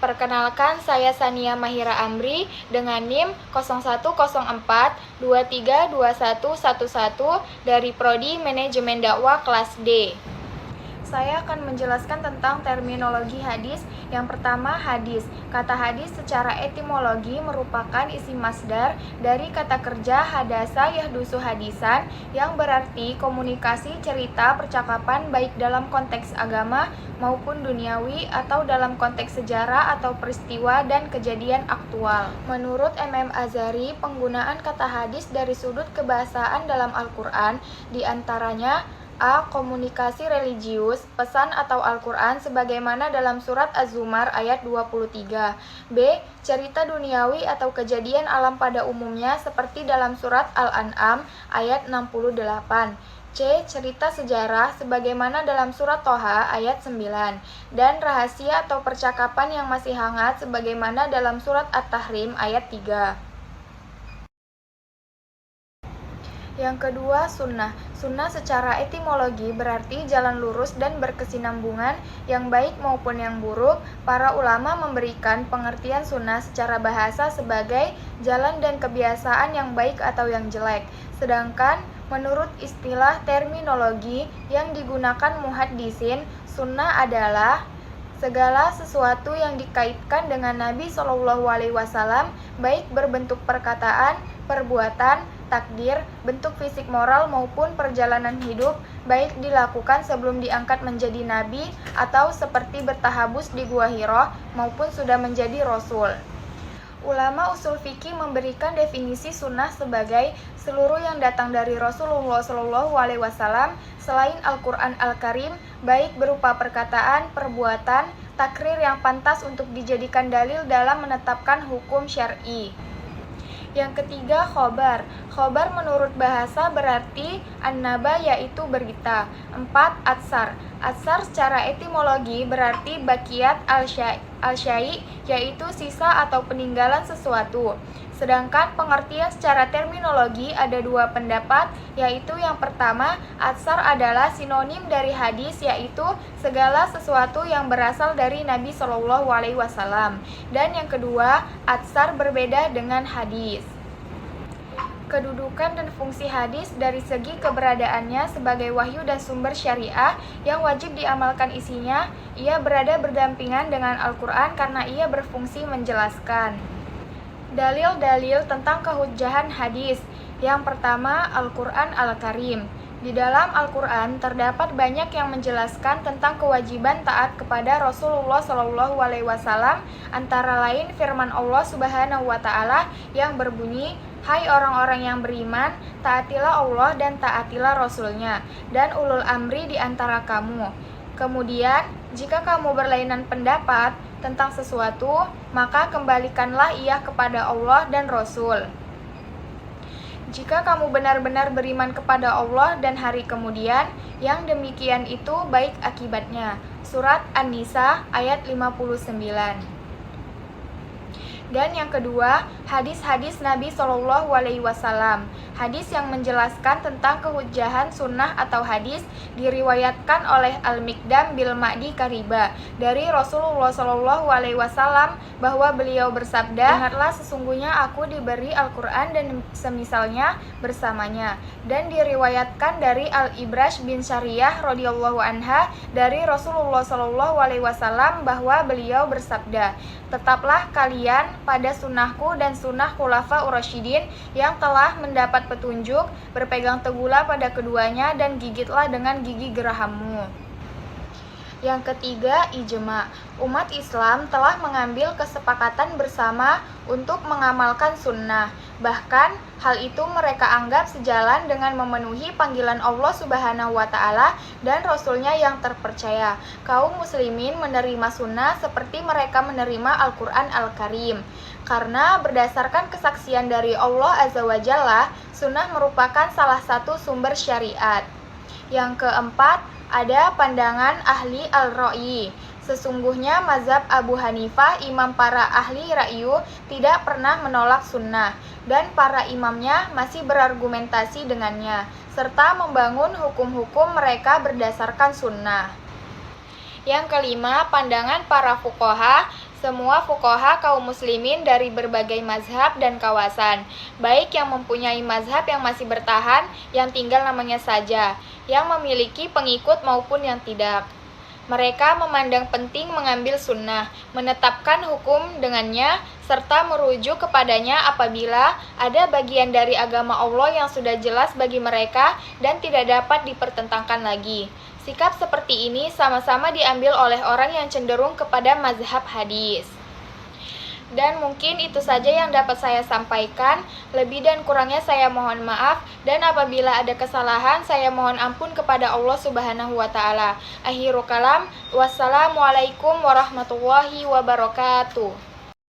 Perkenalkan, saya Sania Mahira Amri dengan NIM 0104232111 dari Prodi Manajemen Dakwah kelas D. Saya akan menjelaskan tentang terminologi hadis. Yang pertama, hadis. Kata hadis secara etimologi merupakan isim masdar dari kata kerja hadasa yahdusu hadisan yang berarti komunikasi, cerita, percakapan baik dalam konteks agama maupun duniawi atau dalam konteks sejarah atau peristiwa dan kejadian aktual. Menurut MM Azhari, penggunaan kata hadis dari sudut kebahasaan dalam Al-Quran diantaranya A. Komunikasi religius, pesan atau Al-Quran sebagaimana dalam surat Az-Zumar ayat 23. B. Cerita duniawi atau kejadian alam pada umumnya seperti dalam surat Al-An'am ayat 68. C. Cerita sejarah sebagaimana dalam surat Toha ayat 9. Dan rahasia atau percakapan yang masih hangat sebagaimana dalam surat At-Tahrim ayat 3. Yang kedua, sunnah. Sunnah secara etimologi berarti jalan lurus dan berkesinambungan yang baik maupun yang buruk. Para ulama memberikan pengertian sunnah secara bahasa sebagai jalan dan kebiasaan yang baik atau yang jelek. Sedangkan menurut istilah terminologi yang digunakan muhaddisin, sunnah adalah segala sesuatu yang dikaitkan dengan Nabi SAW, baik berbentuk perkataan, perbuatan, takdir, bentuk fisik moral maupun perjalanan hidup, baik dilakukan sebelum diangkat menjadi nabi atau seperti bertahabus di Gua Hiro maupun sudah menjadi rasul. Ulama usul fikih memberikan definisi sunnah sebagai seluruh yang datang dari Rasulullah SAW selain Al-Quran Al-Karim, baik berupa perkataan, perbuatan, takrir yang pantas untuk dijadikan dalil dalam menetapkan hukum syar'i. Yang ketiga, khobar. Khobar menurut bahasa berarti an-naba yaitu berita. 4. Atsar. Atsar secara etimologi berarti bakiyat al-syai yaitu sisa atau peninggalan sesuatu. Sedangkan pengertian secara terminologi ada dua pendapat, yaitu yang pertama, atsar adalah sinonim dari hadis yaitu segala sesuatu yang berasal dari Nabi SAW. Dan yang kedua, atsar berbeda dengan hadis. Kedudukan dan fungsi hadis dari segi keberadaannya sebagai wahyu dan sumber syariah yang wajib diamalkan isinya, ia berada berdampingan dengan Al-Quran karena ia berfungsi menjelaskan. Dalil-dalil tentang kehujjahan hadis. Yang pertama, Al-Quran Al-Karim. Di dalam Al-Quran terdapat banyak yang menjelaskan tentang kewajiban taat kepada Rasulullah SAW, antara lain firman Allah Subhanahu wa Ta'ala yang berbunyi, "Hai orang-orang yang beriman, taatilah Allah dan taatilah Rasul-Nya, dan ulul amri di antara kamu. Kemudian, jika kamu berlainan pendapat tentang sesuatu, maka kembalikanlah ia kepada Allah dan Rasul. Jika kamu benar-benar beriman kepada Allah dan hari kemudian, yang demikian itu baik akibatnya." Surat An-Nisa ayat 59. Dan yang kedua, hadis-hadis Nabi SAW. Hadis yang menjelaskan tentang kehujjahan sunnah atau hadis diriwayatkan oleh Al-Miqdam bil Ma'di Kariba dari Rasulullah SAW bahwa beliau bersabda, "Ingatlah sesungguhnya aku diberi Al-Quran dan semisalnya bersamanya." Dan diriwayatkan dari Al-Ibrash bin Syariyah radhiyallahu anha dari Rasulullah SAW bahwa beliau bersabda, "Tetaplah kalian pada sunnahku dan sunnah khulafa ur-rasyidin yang telah mendapat petunjuk, berpegang teguhlah pada keduanya dan gigitlah dengan gigi gerahammu." Yang ketiga, ijma. Umat Islam telah mengambil kesepakatan bersama untuk mengamalkan sunnah. Bahkan, hal itu mereka anggap sejalan dengan memenuhi panggilan Allah Subhanahu wa Ta'ala dan Rasul-Nya yang terpercaya. Kaum muslimin menerima sunnah seperti mereka menerima Al-Quran Al-Karim. Karena berdasarkan kesaksian dari Allah Azza wa Jalla, sunnah merupakan salah satu sumber syariat. Yang keempat, ada pandangan ahli al-ra'yi. Sesungguhnya mazhab Abu Hanifah, imam para ahli ra'yu, tidak pernah menolak sunnah, dan para imamnya masih berargumentasi dengannya, serta membangun hukum-hukum mereka berdasarkan sunnah. Yang kelima, pandangan para fuqaha. semua fuqaha kaum muslimin dari berbagai mazhab dan kawasan, baik yang mempunyai mazhab yang masih bertahan, yang tinggal namanya saja, yang memiliki pengikut maupun yang tidak. Mereka memandang penting mengambil sunnah, menetapkan hukum dengannya, serta merujuk kepadanya apabila ada bagian dari agama Allah yang sudah jelas bagi mereka dan tidak dapat dipertentangkan lagi. Sikap seperti ini sama-sama diambil oleh orang yang cenderung kepada mazhab hadis. Dan mungkin itu saja yang dapat saya sampaikan. Lebih dan kurangnya saya mohon maaf, dan apabila ada kesalahan saya mohon ampun kepada Allah Subhanahu wa taala. Akhirul kalam, wassalamualaikum warahmatullahi wabarakatuh.